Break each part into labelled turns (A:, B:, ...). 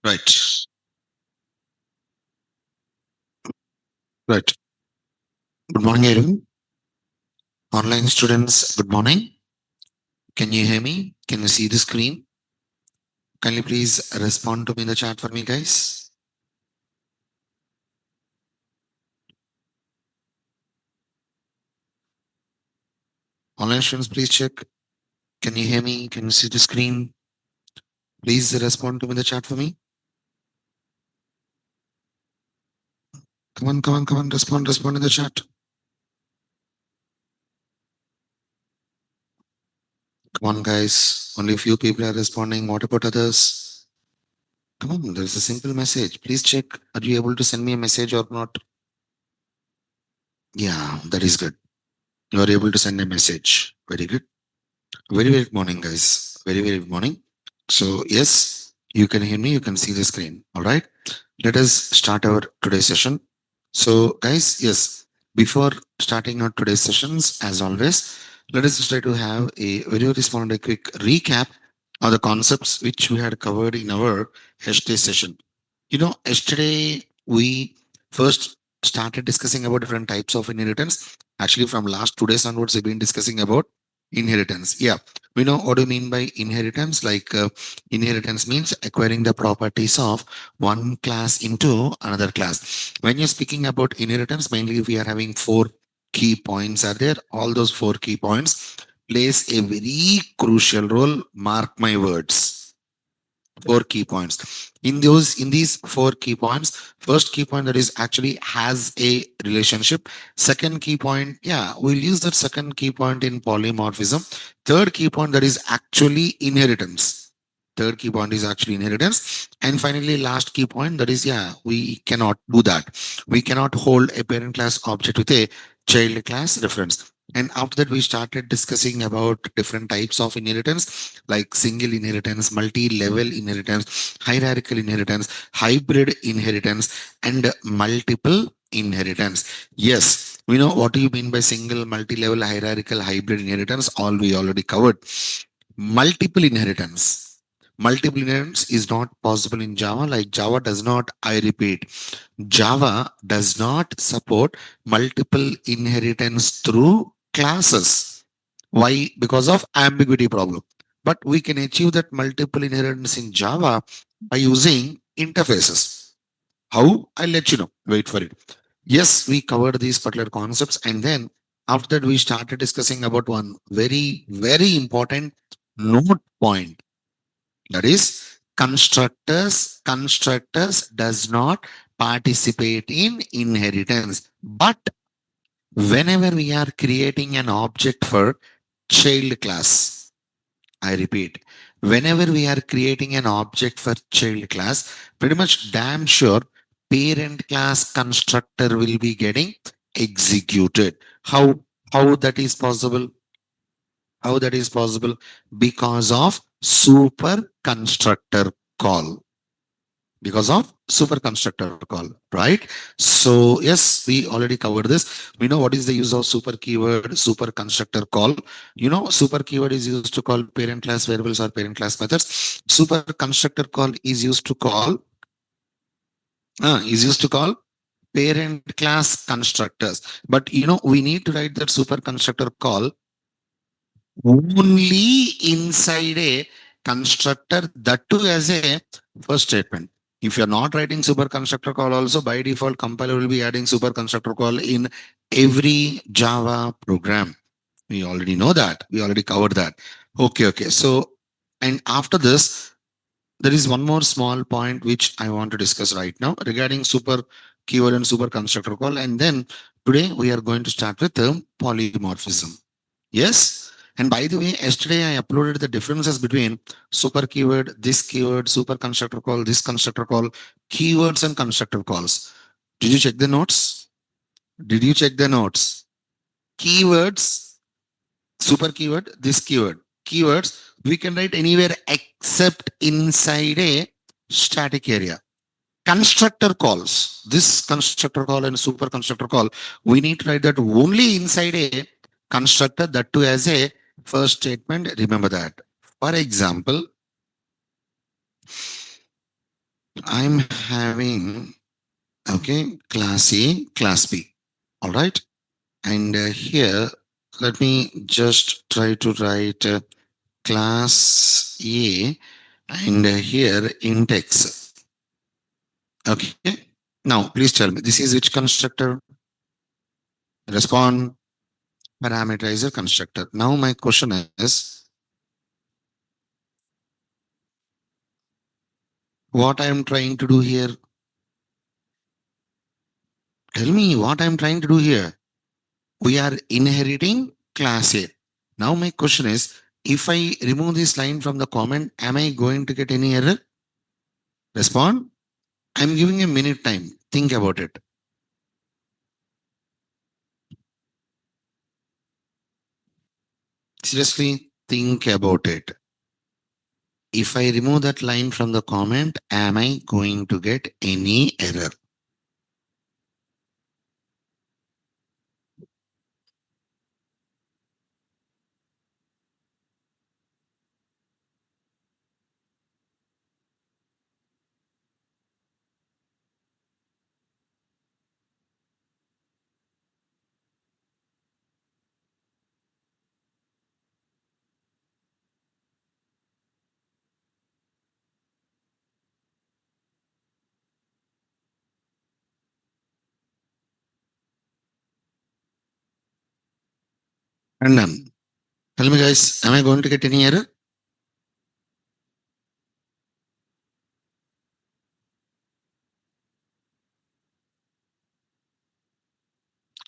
A: Right. Right. Good morning, everyone. Online students, good morning. Can you hear me? Can you see the screen? Can you please respond to me in the chat for me, guys? Online students, please check. Can you hear me? Can you see the screen? Please respond to me in the chat for me. Come on, respond in the chat. Come on, guys. Only a few people are responding. What about others? Come on, there's a simple message. Please check. Are you able to send me a message or not? Yeah, that is good. You are able to send a message. Very good. Very good morning, guys. Very good morning. So, yes, you can hear me, you can see the screen. All right. Let us start our today's session. So, guys, yes, before starting our today's sessions, as always, let us try to have a very small and a quick recap of the concepts which we had covered in our yesterday session. Yesterday we first started discussing about different types of inheritance. Actually, from last 2 days onwards, we've been discussing about inheritance. Yeah, we know what do you mean by inheritance. Inheritance means acquiring the properties of one class into another class. When you're speaking about inheritance, mainly we are having four key points are there. All those four key points plays a very crucial role. Mark my words. Four key points. In these four key points, first key point that is actually has a relationship. Second key point, yeah, we'll use that second key point in polymorphism. Third key point that is actually inheritance. Third key point is actually inheritance. And finally, last key point that is, yeah, we cannot do that. We cannot hold a parent class object with a child class reference. And after that, we started discussing about different types of inheritance like single inheritance, multi-level inheritance, hierarchical inheritance, hybrid inheritance, and multiple inheritance. Yes, we know what do you mean by single, multi-level, hierarchical, hybrid inheritance. All we already covered. Multiple inheritance. Multiple inheritance is not possible in Java. Like Java does not, I repeat, Java does not support multiple inheritance through classes. Why? Because of ambiguity problem. But we can achieve that multiple inheritance in Java by using interfaces. How? I'll let you know. Wait for it. Yes, we covered these particular concepts. And then after that, we started discussing about one very important note point. That is constructors does not participate in inheritance. But whenever we are creating an object for child class, I repeat, whenever we are creating an object for child class, pretty much damn sure parent class constructor will be getting executed. How that is possible? How that is possible? Because of super constructor call. Because of super constructor call, right? So yes, we already covered this. We know what is the use of super keyword, super constructor call. Super keyword is used to call parent class variables or parent class methods. Super constructor call is used to call parent class constructors. But we need to write that super constructor call only inside a constructor, that too as a first statement. If you're not writing super constructor call also, by default compiler will be adding super constructor call in every Java program. We already know that. We already covered that. Okay. So, and after this, there is one more small point which I want to discuss right now regarding super keyword and super constructor call. And then today we are going to start with the polymorphism. Yes. And by the way, yesterday I uploaded the differences between super keyword, this keyword, super constructor call, this constructor call, keywords and constructor calls. Did you check the notes? Did you check the notes? Keywords, super keyword, this keyword. Keywords, we can write anywhere except inside a static area. Constructor calls, this constructor call and super constructor call, we need to write that only inside a constructor, that too as a first statement. Remember that. For example, I'm having, okay, class A, class B. All right. And here, let me just try to write class A and here index. Okay. Now, please tell me, this is which constructor? Respond parameterizer constructor. Now, my question is, what I am trying to do here? Tell me what I am trying to do here. We are inheriting class A. Now, my question is, if I remove this line from the comment, am I going to get any error? Respond. I'm giving a minute time. Think about it. Seriously, think about it. If I remove that line from the comment, am I going to get any error? And done. Tell me, guys, am I going to get any error?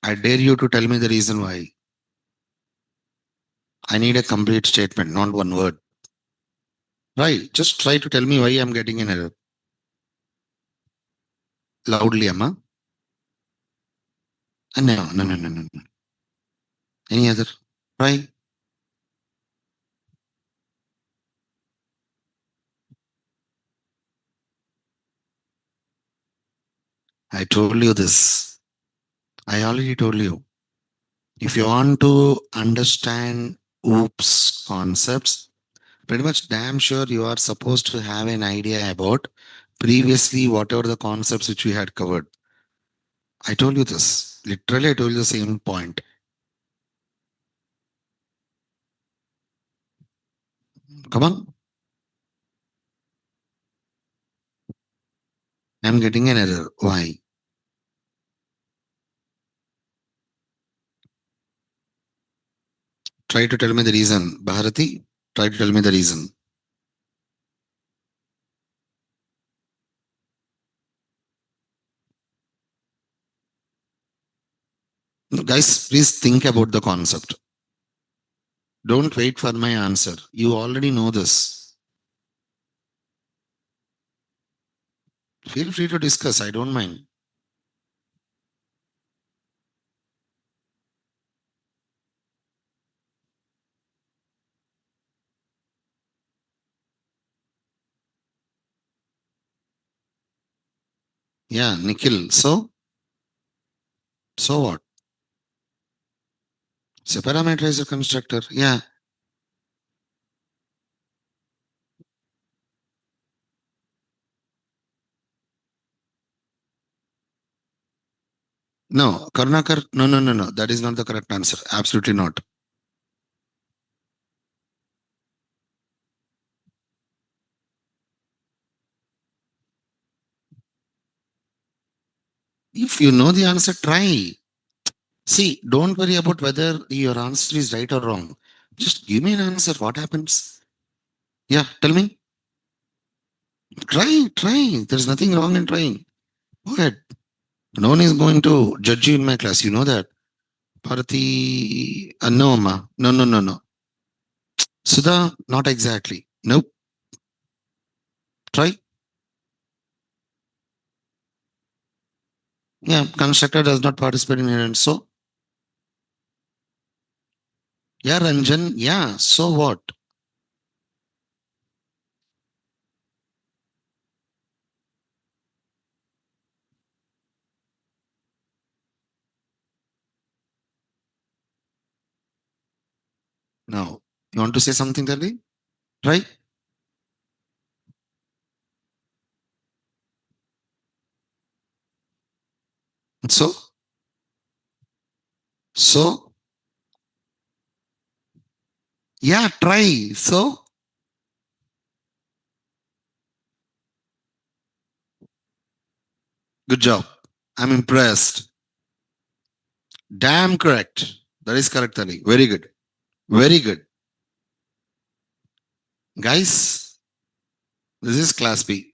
A: I dare you to tell me the reason why. I need a complete statement, not one word. Right. Just try to tell me why I'm getting an error. Loudly, Amma. No, no, no, no, no, no. Any other? Try. I told you this. I already told you. If you want to understand OOPS concepts, pretty much damn sure you are supposed to have an idea about previously whatever the concepts which we had covered. I told you this. Literally, I told you the same point. Come on. I'm getting an error. Why? Try to tell me the reason. Bharati, try to tell me the reason. No, guys, please think about the concept. Don't wait for my answer. You already know this. Feel free to discuss. I don't mind. Yeah, Nikhil. So what? So parameter is a constructor. Yeah. No, Karnakar. No, no, no, no. That is not the correct answer. Absolutely not. If you know the answer, try. See, don't worry about whether your answer is right or wrong. Just give me an answer. What happens? Yeah, tell me. Try, try. There's nothing wrong in trying. Go ahead. No one is going to judge you in my class. You know that. Bharati, no, ma. No, no, no, no. Sudha, not exactly. Nope. Try. Yeah, constructor does not participate in it. So, yeah, Ranjan. Yeah. So what? Now, you want to say something, Delhi? Try. So, so, yeah, try. So, good job. I'm impressed. Damn correct. That is correct, Ali. Very good. Very good. Guys, this is class B.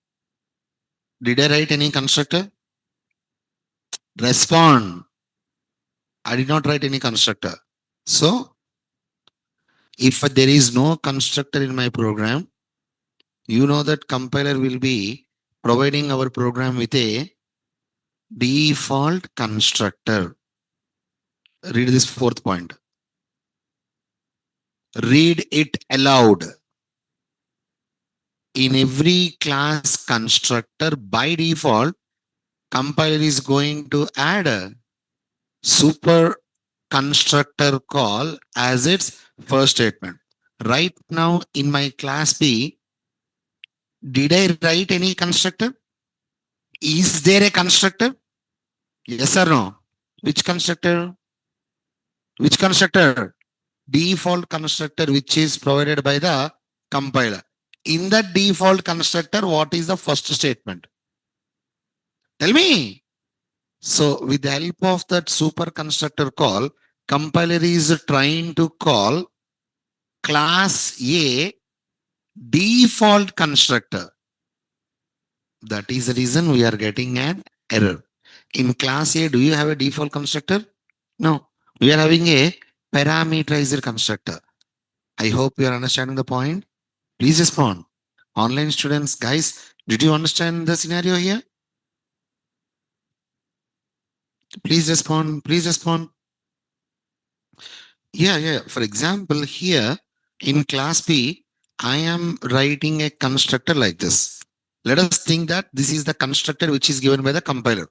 A: Did I write any constructor? Respond. I did not write any constructor. So, if there is no constructor in my program, you know that compiler will be providing our program with a default constructor. Read this fourth point. Read it aloud. In every class constructor, by default, compiler is going to add a super constructor call as its first statement. Right now in my class B, did I write any constructor? Is there a constructor? Yes or no? Which constructor? Which constructor? Default constructor which is provided by the compiler. In the default constructor, what is the first statement? Tell me. So with the help of that super constructor call, compiler is trying to call class A default constructor. That is the reason we are getting an error. In class A, do you have a default constructor? No. We are having a parameterized constructor. I hope you are understanding the point. Please respond. Online students, guys, did you understand the scenario here? Please respond. Please respond. Yeah. For example, here in class B, I am writing a constructor like this. Let us think that this is the constructor which is given by the compiler.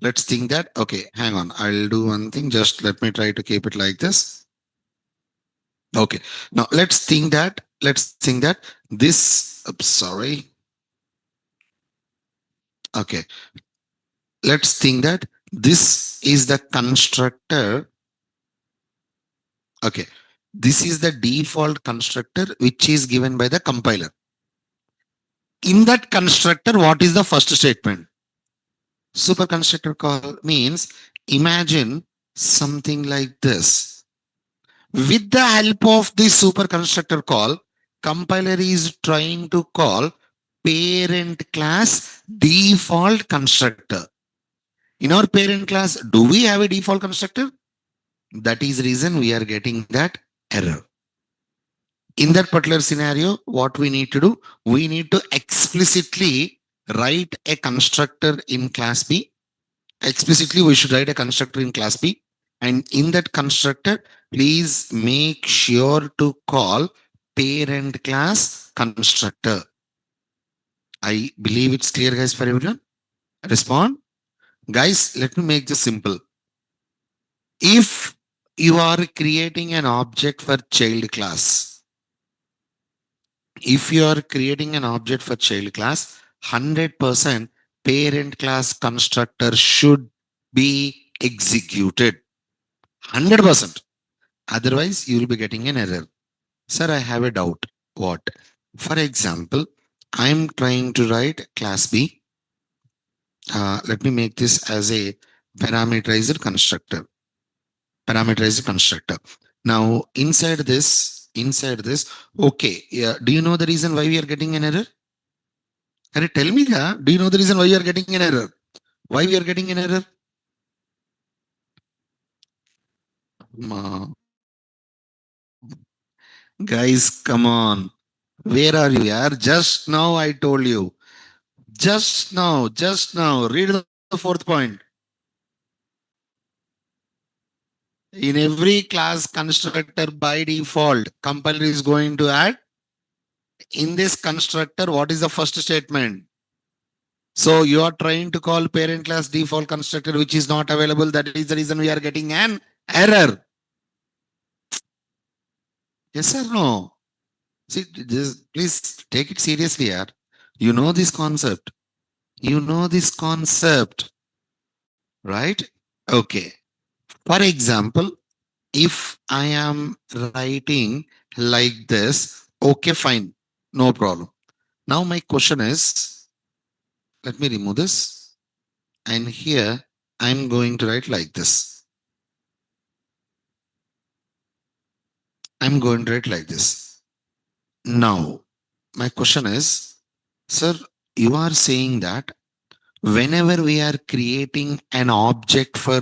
A: Let's think that, okay, hang on. I'll do one thing. Just let me try to keep it like this. Okay. Now let's think that this, oops, sorry. Okay. Let's think that this is the constructor. Okay. This is the default constructor which is given by the compiler. In that constructor, what is the first statement? Super constructor call means imagine something like this. With the help of this super constructor call, compiler is trying to call parent class default constructor. In our parent class, do we have a default constructor? That is the reason we are getting that error. In that particular scenario, what we need to do, we need to explicitly write a constructor in class B. Explicitly, we should write a constructor in class B. And in that constructor, please make sure to call parent class constructor. I believe it's clear, guys, for everyone. Respond. Guys, let me make this simple. If you are creating an object for child class, if you are creating an object for child class, 100% parent class constructor should be executed. 100%. Otherwise, you will be getting an error. Sir, I have a doubt. What? For example, I'm trying to write class B. Let me make this as a parameterized constructor. Parameterized constructor. Now, inside this, okay. Yeah. Do you know the reason why we are getting an error? Can you tell me that? Do you know the reason why you are getting an error? Why we are getting an error? Guys, come on. Where are you, yaar? Just now I told you. Just now. Read the fourth point. In every class constructor by default, compiler is going to add in this constructor, what is the first statement? So you are trying to call parent class default constructor, which is not available. That is the reason we are getting an error. Yes or no? See, please take it seriously, yaar. You know this concept. You know this concept. right? Okay. For example, if I am writing like this, okay, fine, no problem. Now my question is, let me remove this. And here I'm going to write like this. I'm going to write like this. Now, my question is, sir, you are saying that whenever we are creating an object for